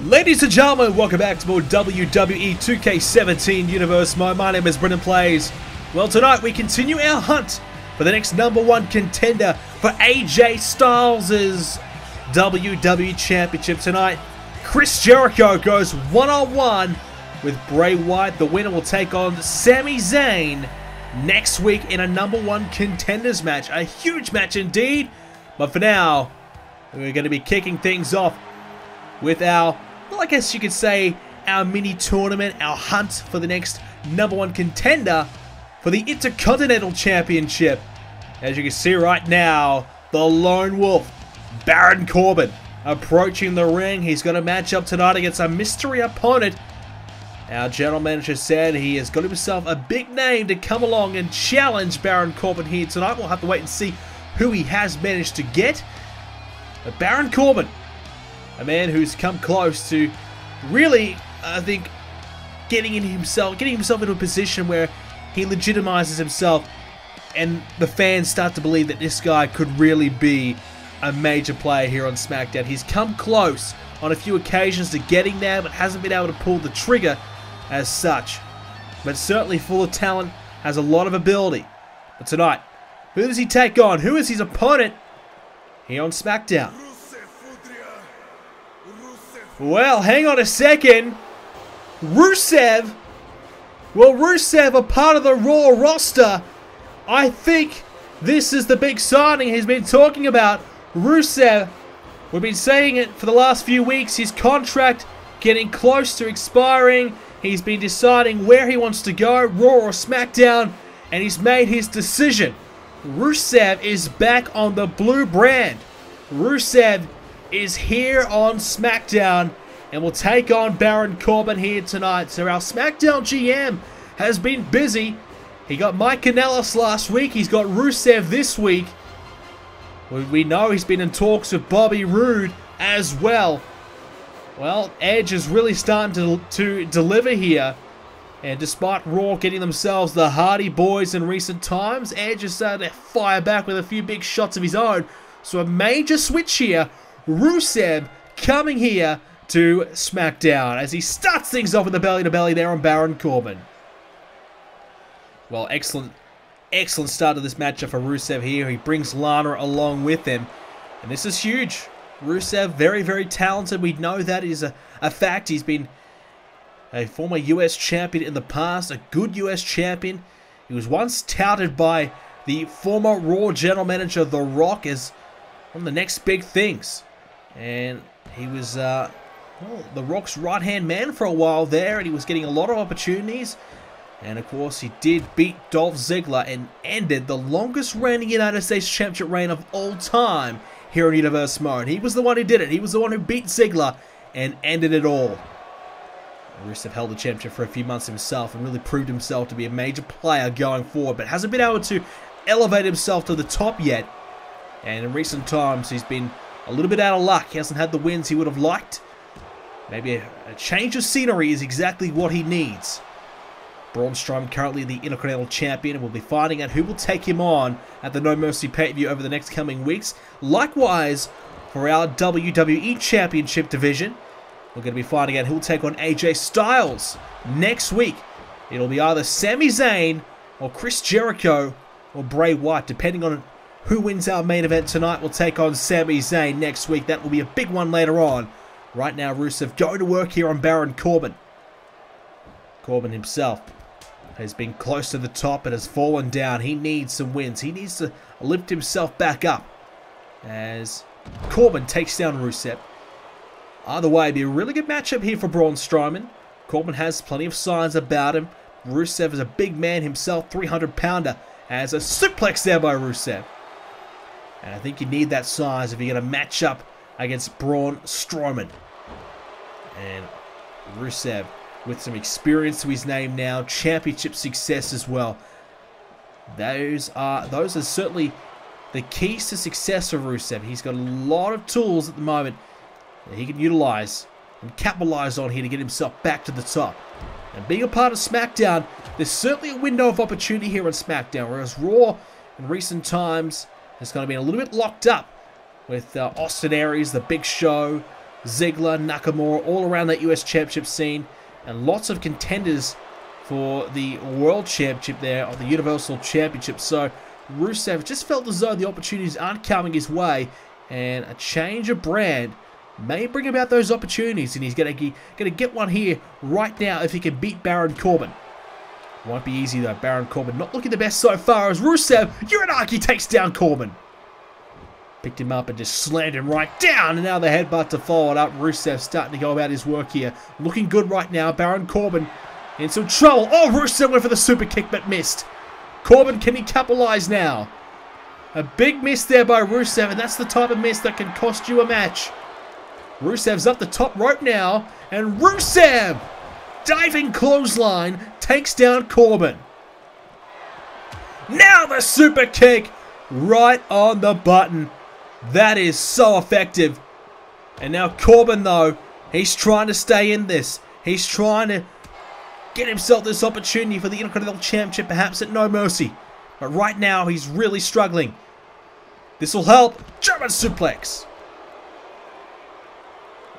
Ladies and gentlemen, welcome back to more WWE 2k17 Universe. My name is BrendenPlayz. Well, tonight we continue our hunt for the next #1 contender for AJ Styles' WWE Championship. Tonight, Chris Jericho goes one-on-one with Bray Wyatt. The winner will take on Sami Zayn next week in a #1 contenders match. A huge match indeed. But for now, we're going to be kicking things off with our, well, I guess you could say, our mini tournament, our hunt for the next #1 contender for the Intercontinental Championship. As you can see right now, the Lone Wolf, Baron Corbin, approaching the ring. He's got a match up tonight against a mystery opponent. Our general manager said he has got himself a big name to come along and challenge Baron Corbin here tonight. We'll have to wait and see who he has managed to get. But Baron Corbin, a man who's come close to really, I think, getting himself into a position where he legitimizes himself and the fans start to believe that this guy could really be a major player here on Smackdown. He's come close on a few occasions to getting there, but hasn't been able to pull the trigger as such. But certainly full of talent, has a lot of ability. But tonight, who does he take on? Who is his opponent here on Smackdown? Well, hang on a second. Rusev. Well, Rusev, a part of the Raw roster. I think this is the big signing he's been talking about. Rusev, we've been saying it for the last few weeks. His contract getting close to expiring. He's been deciding where he wants to go, Raw or SmackDown, and he's made his decision. Rusev is back on the blue brand. Rusev is here on SmackDown and will take on Baron Corbin here tonight. So our SmackDown GM has been busy. He got Mike Kanellis last week. He's got Rusev this week. We know he's been in talks with Bobby Roode as well. Well, Edge is really starting to deliver here. And despite Raw getting themselves the Hardy Boys in recent times, Edge is starting to fire back with a few big shots of his own. So a major switch here. Rusev coming here to SmackDown as he starts things off with the belly-to-belly there on Baron Corbin. Well, excellent start to this matchup for Rusev here. He brings Lana along with him, and this is huge. Rusev, very, very talented. We know that is a fact. He's been a former US champion in the past, a good US champion. He was once touted by the former Raw general manager, The Rock, as one of the next big things. And he was, well, The Rock's right-hand man for a while there, and he was getting a lot of opportunities. And, of course, he did beat Dolph Ziggler and ended the longest reigning United States Championship reign of all time here in Universe Mode. He was the one who did it. He was the one who beat Ziggler and ended it all. Rusev held the championship for a few months himself and really proved himself to be a major player going forward, but hasn't been able to elevate himself to the top yet. And in recent times, he's been a little bit out of luck. He hasn't had the wins he would have liked. Maybe a change of scenery is exactly what he needs. Braun Strowman, currently the Intercontinental Champion, and we'll be finding out who will take him on at the No Mercy pay-per-view over the next coming weeks. Likewise, for our WWE Championship division, we're going to be finding out who will take on AJ Styles next week. It'll be either Sami Zayn or Chris Jericho or Bray Wyatt, depending on who wins our main event tonight. Will take on Sami Zayn next week. That will be a big one later on. Right now, Rusev going to work here on Baron Corbin. Corbin himself has been close to the top and has fallen down. He needs some wins. He needs to lift himself back up as Corbin takes down Rusev. Either way, it'd be a really good matchup here for Braun Strowman. Corbin has plenty of signs about him. Rusev is a big man himself, 300-pounder, as a suplex there by Rusev. And I think you need that size if you're going to match up against Braun Strowman. And Rusev, with some experience to his name now, championship success as well. those are certainly the keys to success for Rusev. He's got a lot of tools at the moment that he can utilize and capitalize on here to get himself back to the top. And being a part of SmackDown, there's certainly a window of opportunity here on SmackDown, whereas Raw in recent times has kind of been a little bit locked up with Austin Aries, The Big Show, Ziggler, Nakamura, all around that US Championship scene, and lots of contenders for the World Championship there, or the Universal Championship. So Rusev just felt as though the opportunities aren't coming his way, and a change of brand may bring about those opportunities, and he's going to get one here right now if he can beat Baron Corbin. Won't be easy though. Baron Corbin not looking the best so far as Rusev Uranagi takes down Corbin. Picked him up and just slammed him right down, and now the headbutt to follow it up. Rusev starting to go about his work here. Looking good right now. Baron Corbin in some trouble. Oh, Rusev went for the super kick but missed. Corbin, can he capitalize now? A big miss there by Rusev, and that's the type of miss that can cost you a match. Rusev's up the top rope now, and Rusev, diving clothesline, takes down Corbin. Now the super kick right on the button. That is so effective. And now Corbin, though, he's trying to stay in this. He's trying to get himself this opportunity for the Intercontinental Championship, perhaps at No Mercy. But right now, he's really struggling. This will help. German suplex.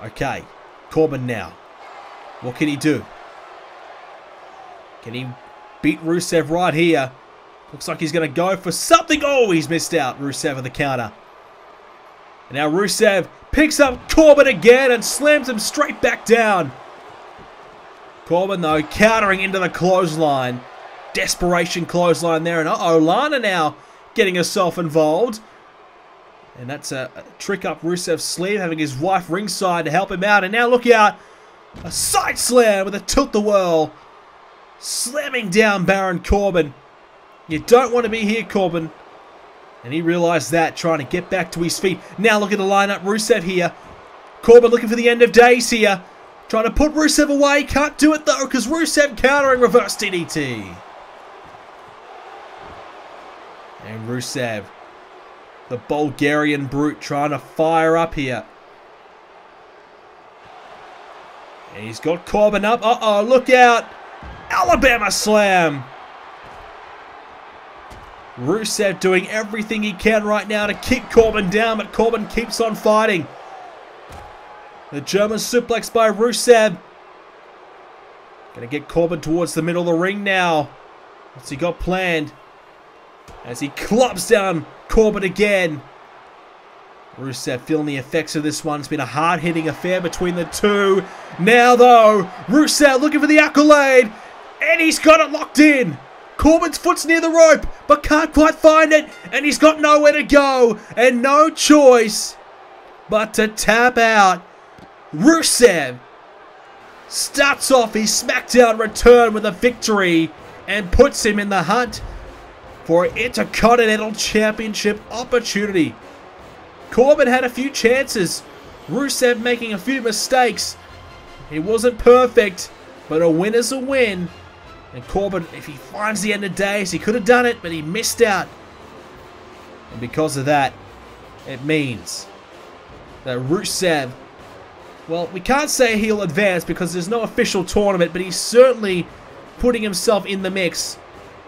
Okay, Corbin now. What can he do? Can he beat Rusev right here? Looks like he's going to go for something. Oh, he's missed out. Rusev with the counter. And now Rusev picks up Corbin again and slams him straight back down. Corbin, though, countering into the clothesline. Desperation clothesline there. And uh-oh, Lana now getting herself involved. And that's a trick up Rusev's sleeve, having his wife ringside to help him out. And now look out. A side slam with a tilt-the-whirl. Slamming down Baron Corbin. You don't want to be here, Corbin. And he realized that, trying to get back to his feet. Now look at the lineup. Rusev here. Corbin looking for the end of days here. Trying to put Rusev away. Can't do it, though, because Rusev countering reverse DDT. And Rusev, the Bulgarian brute, trying to fire up here. And he's got Corbin up. Uh-oh, look out. Alabama slam. Rusev doing everything he can right now to kick Corbin down, but Corbin keeps on fighting. The German suplex by Rusev. Gonna get Corbin towards the middle of the ring now. What's he got planned? As he clubs down Corbin again. Rusev feeling the effects of this one. It's been a hard-hitting affair between the two. Now, though, Rusev looking for the accolade. And he's got it locked in. Corbin's foot's near the rope, but can't quite find it. And he's got nowhere to go. And no choice but to tap out. Rusev starts off his SmackDown return with a victory and puts him in the hunt for an Intercontinental Championship opportunity. Corbin had a few chances. Rusev making a few mistakes. He wasn't perfect, but a win is a win. And Corbin, if he finds the end of days, he could have done it, but he missed out. And because of that, it means that Rusev, well, we can't say he'll advance because there's no official tournament, but he's certainly putting himself in the mix.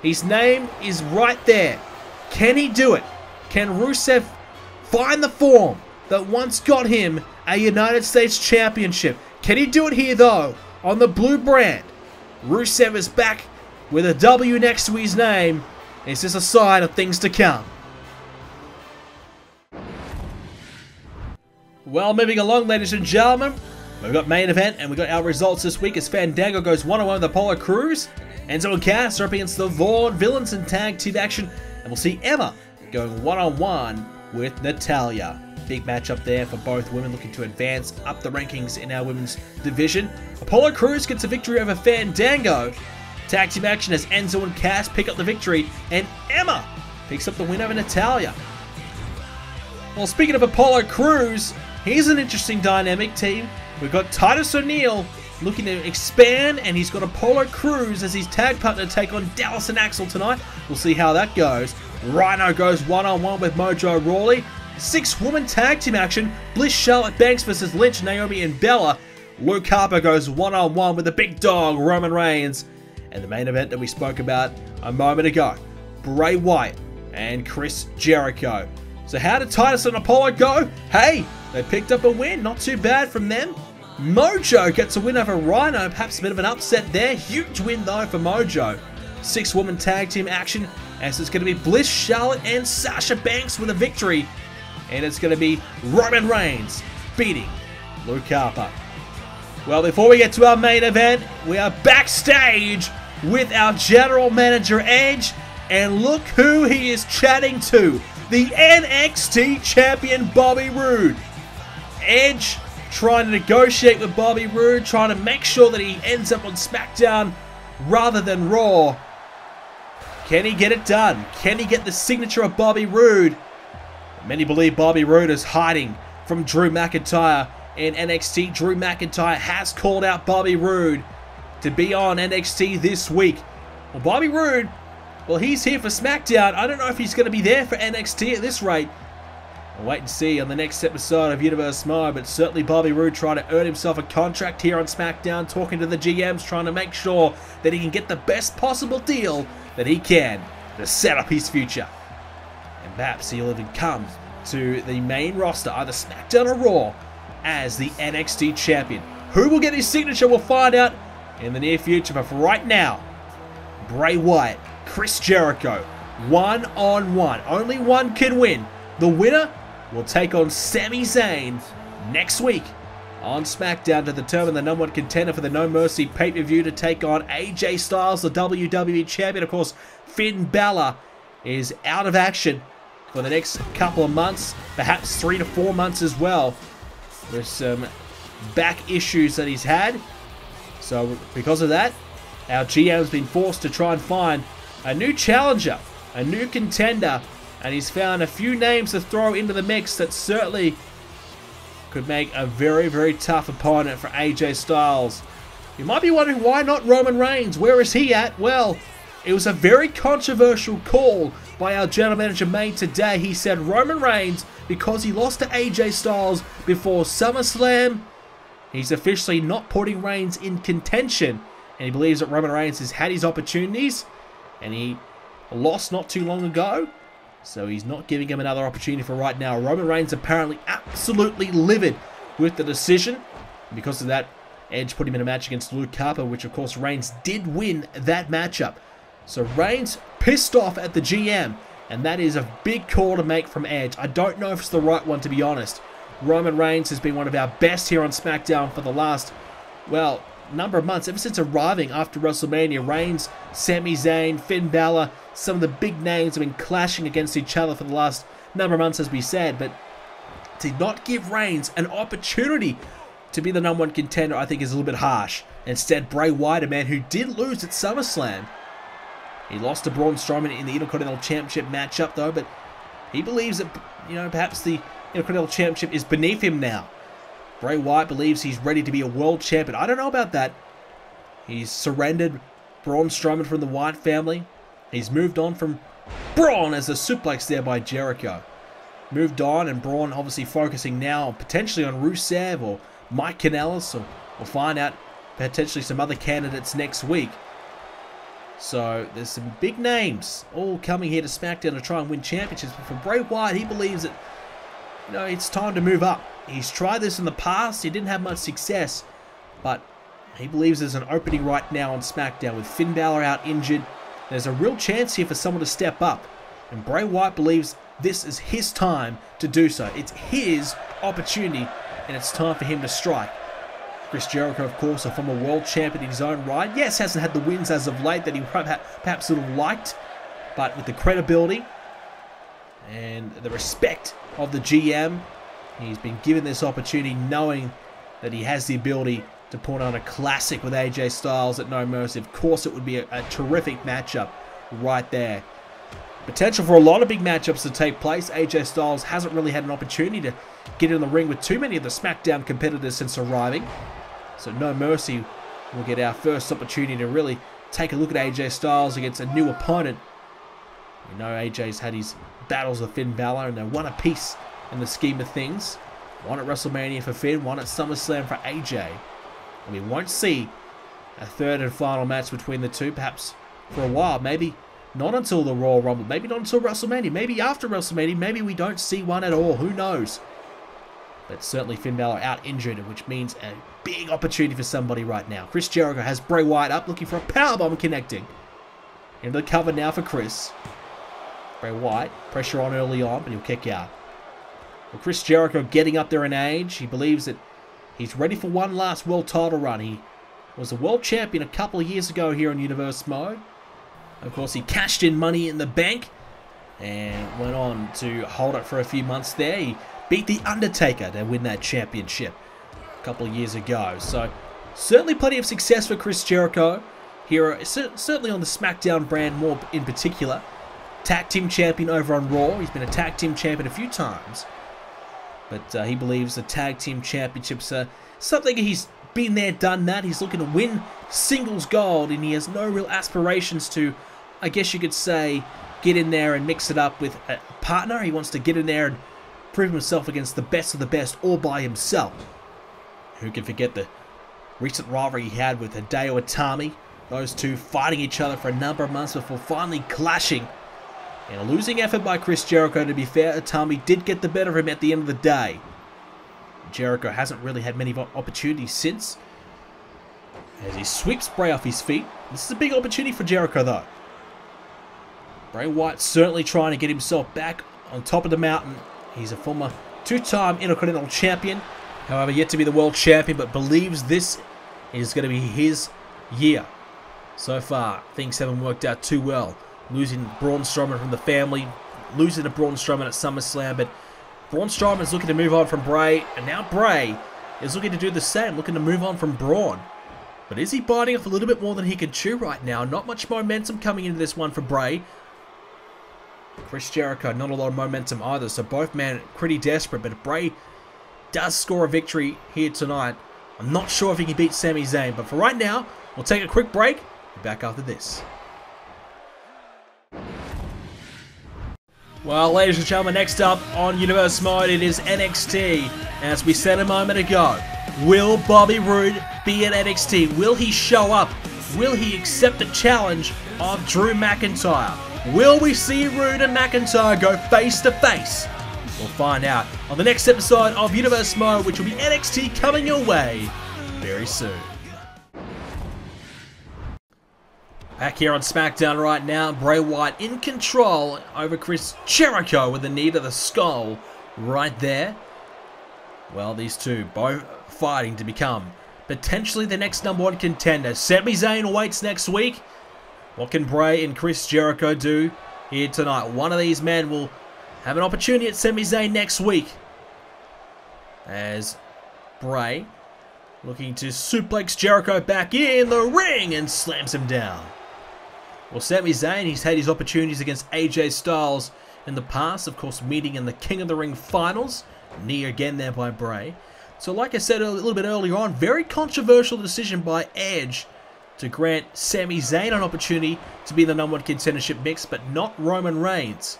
His name is right there. Can he do it? Can Rusev find the form that once got him a United States Championship? Can he do it here, though, on the blue brand? Rusev is back with a W next to his name. Is this a sign of things to come? Well, moving along, ladies and gentlemen, we've got main event, and we've got our results this week as Fandango goes 1-on-1 with Apollo Crews. Enzo and Cass are up against the Vaughn Villains in tag team action, and we'll see Emma going 1-on-1 with NATALYA. Big matchup there for both women looking to advance up the rankings in our women's division. Apollo Crews gets a victory over Fandango. Tag team action as Enzo and Cass pick up the victory, and Emma picks up the win over NATALYA. Well, speaking of Apollo Crews, here's an interesting dynamic team. We've got Titus O'Neil looking to expand, and he's got Apollo Crews as his tag partner to take on Dallas and Axel tonight. We'll see how that goes. RHYNO goes one-on-one with MOJO RAWLEY. 6-woman tag team action. Bliss, Charlotte, Banks versus Lynch, Naomi, and Bella. Luke Harper goes one-on-one with the big dog, Roman Reigns. And the main event that we spoke about a moment ago, Bray Wyatt and Chris Jericho. So how did Titus and Apollo go? Hey, they picked up a win. Not too bad from them. MOJO gets a win over RHYNO. Perhaps a bit of an upset there. Huge win, though, for MOJO. 6-woman tag team action. As it's going to be Bliss, Charlotte, and Sasha Banks with a victory. And it's going to be Roman Reigns beating Luke Harper. Well, before we get to our main event, we are backstage with our general manager, Edge. And look who he is chatting to. The NXT champion, Bobby Roode. Edge trying to negotiate with Bobby Roode, trying to make sure that he ends up on SmackDown rather than Raw. Can he get it done? Can he get the signature of Bobby Roode? Many believe Bobby Roode is hiding from Drew McIntyre in NXT. Drew McIntyre has called out Bobby Roode to be on NXT this week. Well, Bobby Roode, well, he's here for SmackDown. I don't know if he's going to be there for NXT at this rate. We'll wait and see on the next episode of Universe Mo, but certainly Bobby Roode trying to earn himself a contract here on SmackDown, talking to the GMs, trying to make sure that he can get the best possible deal that he can to set up his future. And perhaps he'll even come to the main roster, either SmackDown or Raw, as the NXT champion. Who will get his signature, we'll find out in the near future, but for right now, Bray Wyatt, Chris Jericho, one-on-one. Only one can win. The winner will take on Sami Zayn next week on SmackDown to determine the #1 contender for the No Mercy pay-per-view to take on AJ Styles, the WWE champion. Of course, Finn Balor is out of action for the next couple of months, perhaps 3 to 4 months as well, with some back issues that he's had. So because of that, our GM's been forced to try and find a new challenger, a new contender, and he's found a few names to throw into the mix that certainly could make a very, very tough opponent for AJ Styles. You might be wondering, why not Roman Reigns? Where is he at? Well, it was a very controversial call by our general manager made today. He said Roman Reigns, because he lost to AJ Styles before SummerSlam, he's officially not putting Reigns in contention. And he believes that Roman Reigns has had his opportunities, and he lost not too long ago. So he's not giving him another opportunity for right now. Roman Reigns apparently absolutely livid with the decision. And because of that, Edge put him in a match against Luke Harper, which of course Reigns did win that matchup. So Reigns pissed off at the GM, and that is a big call to make from Edge. I don't know if it's the right one, to be honest. Roman Reigns has been one of our best here on SmackDown for the last, well, number of months, ever since arriving after WrestleMania. Reigns, Sami Zayn, Finn Balor, some of the big names have been clashing against each other for the last number of months, as we said, but to not give Reigns an opportunity to be the #1 contender, I think is a little bit harsh. Instead, Bray Wyatt, a man who did lose at SummerSlam, he lost to Braun Strowman in the Intercontinental Championship matchup, though, but he believes that, you know, perhaps the Intercontinental Championship is beneath him now. Bray Wyatt believes he's ready to be a world champion. I don't know about that. He's surrendered Braun Strowman from the Wyatt family. He's moved on from Braun as a suplex there by Jericho. Moved on, and Braun obviously focusing now potentially on Rusev or Mike Kanellis, so we'll find out potentially some other candidates next week. So there's some big names all coming here to SmackDown to try and win championships. But for Bray Wyatt, he believes that, you know, it's time to move up. He's tried this in the past. He didn't have much success, but he believes there's an opening right now on SmackDown with Finn Balor out injured. There's a real chance here for someone to step up, and Bray Wyatt believes this is his time to do so. It's his opportunity, and it's time for him to strike. Chris Jericho, of course, a former world champion in his own right. Yes, hasn't had the wins as of late that he perhaps would have liked, but with the credibility and the respect of the GM, he's been given this opportunity knowing that he has the ability to put on a classic with AJ Styles at No Mercy. Of course, it would be a terrific matchup right there. Potential for a lot of big matchups to take place. AJ Styles hasn't really had an opportunity to get in the ring with too many of the SmackDown competitors since arriving. So No Mercy will get our first opportunity to really take a look at AJ Styles against a new opponent. We know AJ's had his battles with Finn Balor, and they're one apiece in the scheme of things. One at WrestleMania for Finn, one at SummerSlam for AJ. And we won't see a third and final match between the two, perhaps for a while. Maybe not until the Royal Rumble, maybe not until WrestleMania, maybe after WrestleMania, maybe we don't see one at all, who knows. But certainly Finn Balor out injured, which means a big opportunity for somebody right now. Chris Jericho has Bray Wyatt up, looking for a powerbomb, connecting. Into the cover now for Chris. Bray Wyatt, pressure on early on, but he'll kick out. Well, Chris Jericho getting up there in age. He believes that he's ready for one last world title run. He was a world champion a couple of years ago here on Universe Mode. Of course, he cashed in Money in the Bank and went on to hold it for a few months there. He beat The Undertaker to win that championship a couple of years ago. So, certainly plenty of success for Chris Jericho here, certainly on the Smackdown brand more in particular. Tag Team Champion over on Raw. He's been a Tag Team Champion a few times. But he believes the Tag Team Championships are something he's been there, done that. He's looking to win singles gold, and he has no real aspirations to, I guess you could say, get in there and mix it up with a partner. He wants to get in there and prove himself against the best of the best all by himself. Who can forget the recent rivalry he had with Hideo Itami? Those two fighting each other for a number of months before finally clashing. And a losing effort by Chris Jericho, to be fair. Itami did get the better of him at the end of the day. Jericho hasn't really had many opportunities since, as he sweeps Bray off his feet. This is a big opportunity for Jericho, though. Bray Wyatt certainly trying to get himself back on top of the mountain. He's a former two-time Intercontinental Champion, however, yet to be the World Champion, but believes this is going to be his year. So far, things haven't worked out too well. Losing Braun Strowman from the family, losing to Braun Strowman at SummerSlam, but Braun Strowman is looking to move on from Bray, and now Bray is looking to do the same, looking to move on from Braun. But is he biting off a little bit more than he can chew right now? Not much momentum coming into this one for Bray. Chris Jericho, not a lot of momentum either, so both men pretty desperate, but if Bray does score a victory here tonight, I'm not sure if he can beat Sami Zayn, but for right now, we'll take a quick break. Be back after this. Well, ladies and gentlemen, next up on Universe Mode, it is NXT. As we said a moment ago, will Bobby Roode be at NXT? Will he show up? Will he accept the challenge of Drew McIntyre? Will we see Roode and McIntyre go face to face? We'll find out on the next episode of Universe Mode, which will be NXT coming your way very soon. Back here on SmackDown right now, Bray Wyatt in control over Chris Jericho with the knee to the skull right there. Well, these two both fighting to become potentially the next #1 contender. Sami Zayn awaits next week. What can Bray and Chris Jericho do here tonight? One of these men will have an opportunity at Sami Zayn next week, as Bray looking to suplex Jericho back in the ring and slams him down. Well, Sami Zayn, he's had his opportunities against AJ Styles in the past, of course, meeting in the King of the Ring finals. Knee again there by Bray. So like I said a little bit earlier on, very controversial decision by Edge to grant Sami Zayn an opportunity to be the #1 contendership mix, but not Roman Reigns.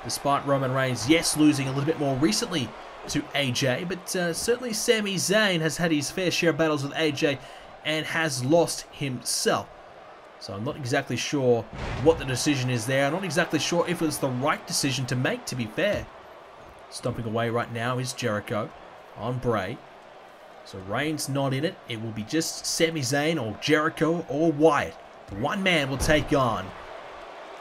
Despite Roman Reigns, yes, losing a little bit more recently to AJ, but certainly Sami Zayn has had his fair share of battles with AJ and has lost himself. So I'm not exactly sure what the decision is there. I'm not exactly sure if it's the right decision to make, to be fair. Stomping away right now is Jericho on Bray. So Reigns not in it. It will be just Sami Zayn or Jericho or Wyatt. One man will take on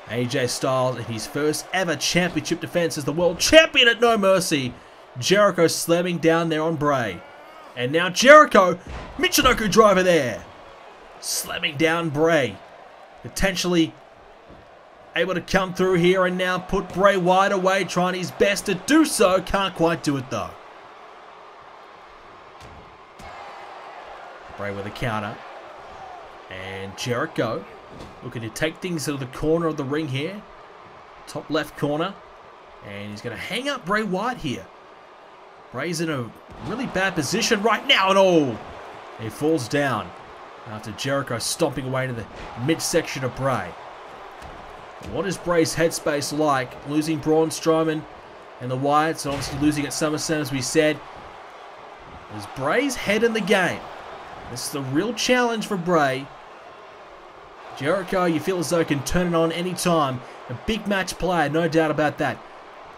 AJ Styles in his first ever championship defense as the world champion at No Mercy. Jericho slamming down there on Bray. And now Jericho, Michinoku driver there. Slamming down Bray. Potentially able to come through here and now put Bray Wyatt away. Trying his best to do so. Can't quite do it though. Bray with a counter. And Jericho looking to take things to the corner of the ring here. Top left corner. And he's going to hang up Bray Wyatt here. Bray's in a really bad position right now. And oh, He falls down after Jericho stomping away to the midsection of Bray. What is Bray's headspace like? Losing Braun Strowman and the Wyatts, and obviously losing at SummerSlam, as we said. Is Bray's head in the game? This is the real challenge for Bray. Jericho, you feel as though can turn it on any time. A big match player, no doubt about that.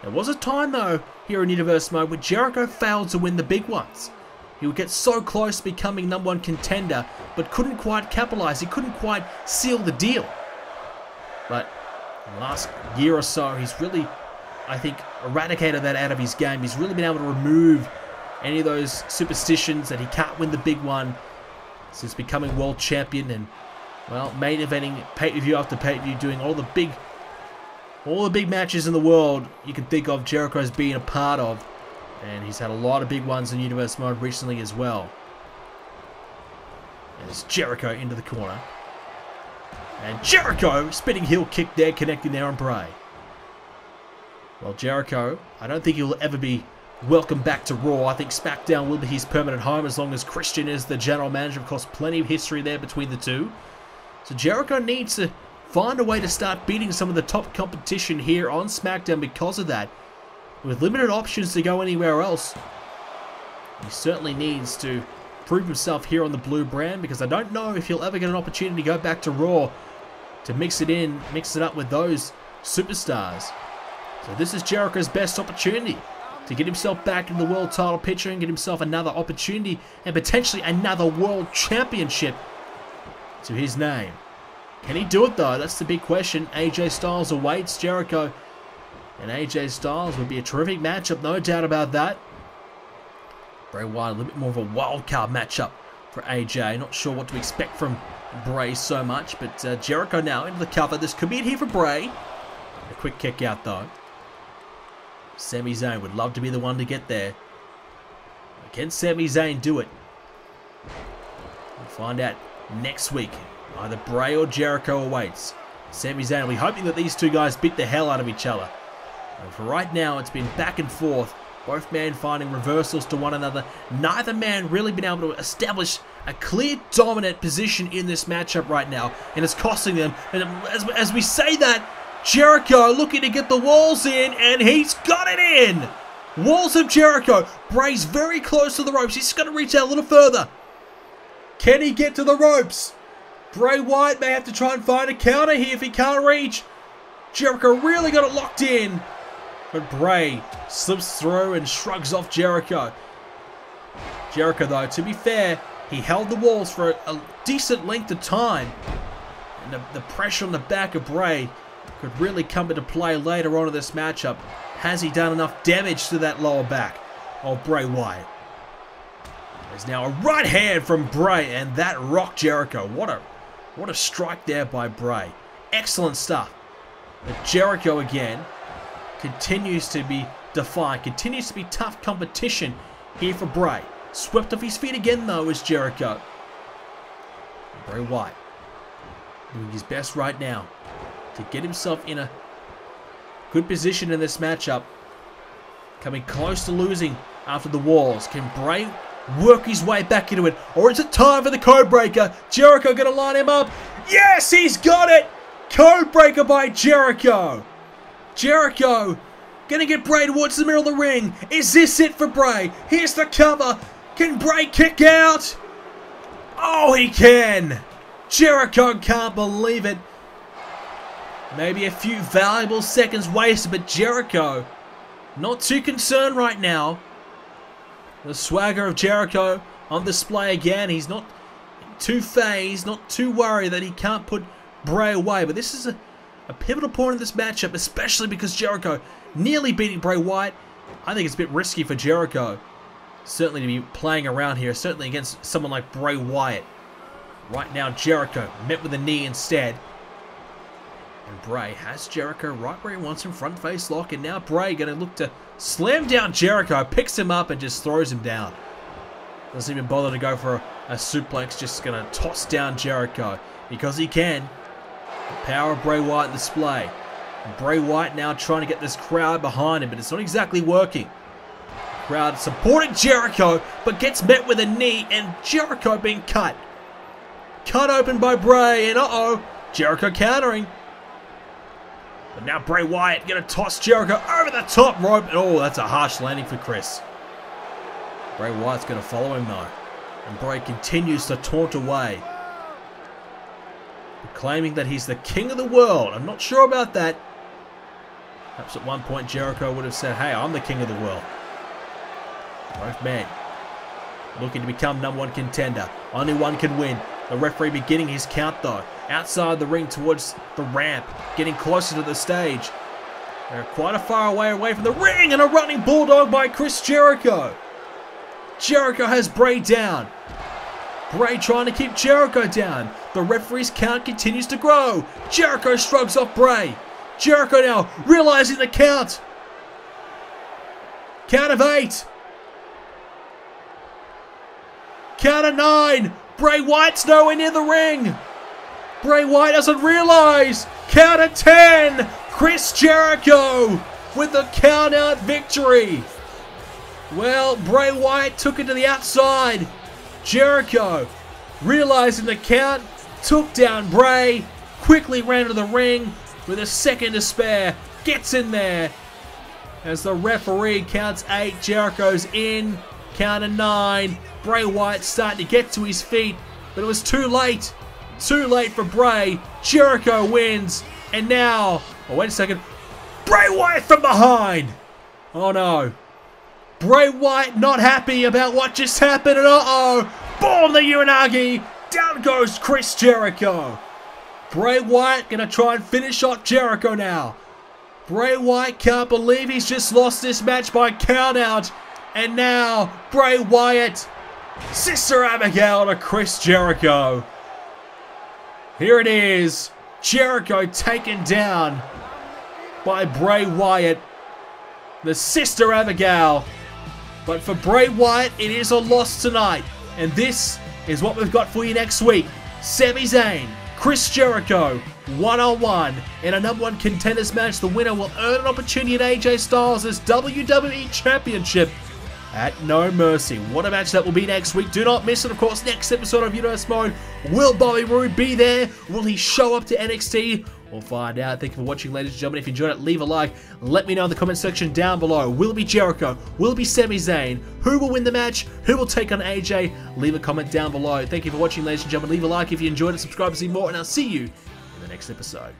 There was a time, though, here in Universe Mode where Jericho failed to win the big ones. He would get so close to becoming #1 contender, but couldn't quite capitalize. He couldn't quite seal the deal. But in the last year or so, he's really, I think, eradicated that out of his game. He's really been able to remove any of those superstitions that he can't win the big one since becoming world champion and, well, main eventing pay-per-view after pay-per-view, doing all the big matches in the world you can think of Jericho's being a part of. And he's had a lot of big ones in Universe Mode recently as well. There's Jericho into the corner. And Jericho, spinning heel kick there, connecting there on Bray. Well, Jericho, I don't think he'll ever be welcome back to Raw. I think Smackdown will be his permanent home as long as Christian is the general manager. Of course, plenty of history there between the two. So Jericho needs to find a way to start beating some of the top competition here on SmackDown because of that. With limited options to go anywhere else, he certainly needs to prove himself here on the blue brand, because I don't know if he'll ever get an opportunity to go back to Raw to mix it up with those superstars. So this is Jericho's best opportunity to get himself back in the world title picture and get himself another opportunity and potentially another world championship to his name. Can he do it though? That's the big question. AJ Styles awaits. Jericho and AJ Styles would be a terrific matchup, no doubt about that. Bray Wyatt, a little bit more of a wild card matchup for AJ. Not sure what to expect from Bray so much, but Jericho now into the cover. This could be it here for Bray. A quick kick out though. Sami Zayn would love to be the one to get there. Can Sami Zayn do it? We'll find out next week. Either Bray or Jericho awaits. Sami Zayn will be hoping that these two guys beat the hell out of each other. And for right now, it's been back and forth. Both men finding reversals to one another. Neither man really been able to establish a clear dominant position in this matchup right now. And it's costing them. And as we say that, Jericho looking to get the walls in, and he's got it in! Walls of Jericho. Bray's very close to the ropes. He's got to reach out a little further. Can he get to the ropes? Bray Wyatt may have to try and find a counter here if he can't reach. Jericho really got it locked in. But Bray slips through and shrugs off Jericho. Jericho, though, to be fair, he held the walls for a decent length of time. And the pressure on the back of Bray could really come into play later on in this matchup. Has he done enough damage to that lower back of Bray Wyatt? There's now a right hand from Bray, and that rocked Jericho. What a strike there by Bray. Excellent stuff. But Jericho again continues to be defiant, continues to be tough competition here for Bray. Swept off his feet again though is Jericho. Bray Wyatt doing his best right now to get himself in a good position in this matchup. Coming close to losing after the walls. Can Bray work his way back into it? Or is it time for the code breaker? Jericho gonna line him up. Yes, he's got it! Code breaker by Jericho. Jericho gonna get Bray towards the middle of the ring. Is this it for Bray? Here's the cover. Can Bray kick out? Oh, he can. Jericho can't believe it. Maybe a few valuable seconds wasted, but Jericho not too concerned right now. The swagger of Jericho on display again. He's not too phased, not too worried that he can't put Bray away. But this is a pivotal point in this matchup, especially because Jericho nearly beating Bray Wyatt. I think it's a bit risky for Jericho, certainly to be playing around here, certainly against someone like Bray Wyatt. Right now, Jericho met with a knee instead. And Bray has Jericho right where he wants him, front face lock, and now Bray going to look to slam down Jericho, picks him up and just throws him down. Doesn't even bother to go for a suplex, just going to toss down Jericho because he can. The power of Bray Wyatt display. And Bray Wyatt now trying to get this crowd behind him, but it's not exactly working. Crowd supporting Jericho, but gets met with a knee, and Jericho being cut. Cut open by Bray, and uh-oh, Jericho countering. But now Bray Wyatt going to toss Jericho over the top rope, and oh, that's a harsh landing for Chris. Bray Wyatt's going to follow him though, and Bray continues to taunt away, claiming that he's the king of the world. I'm not sure about that. Perhaps at one point Jericho would have said, hey, I'm the king of the world. Both men looking to become #1 contender. Only one can win. The referee beginning his count though. Outside the ring towards the ramp. Getting closer to the stage. They're quite a far away from the ring, and a running bulldog by Chris Jericho. Jericho has Bray down. Bray trying to keep Jericho down. The referee's count continues to grow. Jericho shrugs off Bray. Jericho now realizing the count. Count of 8. Count of 9. Bray Wyatt's nowhere near the ring. Bray Wyatt doesn't realize. Count of 10. Chris Jericho with the count out victory. Well, Bray Wyatt took it to the outside. Jericho, realizing the count, took down Bray, quickly ran to the ring with a second to spare, gets in there. As the referee counts 8, Jericho's in, count of 9. Bray Wyatt's starting to get to his feet, but it was too late. Too late for Bray. Jericho wins, and now, oh wait a second, Bray Wyatt from behind. Oh no. Bray Wyatt not happy about what just happened, and uh-oh, boom, the Uranagi, down goes Chris Jericho. Bray Wyatt gonna try and finish off Jericho now. Bray Wyatt can't believe he's just lost this match by countout, and now Bray Wyatt, Sister Abigail to Chris Jericho. Here it is, Jericho taken down by Bray Wyatt, the Sister Abigail. But for Bray Wyatt, it is a loss tonight. And this is what we've got for you next week. Sami Zayn, Chris Jericho, one-on-one in a #1 contenders match. The winner will earn an opportunity at AJ Styles' WWE Championship at No Mercy. What a match that will be next week. Do not miss it. Of course, next episode of Universe Mode, will Bobby Roode be there? Will he show up to NXT? We'll find out. Thank you for watching, ladies and gentlemen. If you enjoyed it, leave a like. Let me know in the comment section down below. Will it be Jericho? Will it be Sami Zayn? Who will win the match? Who will take on AJ? Leave a comment down below. Thank you for watching, ladies and gentlemen. Leave a like if you enjoyed it. Subscribe to see more, and I'll see you in the next episode.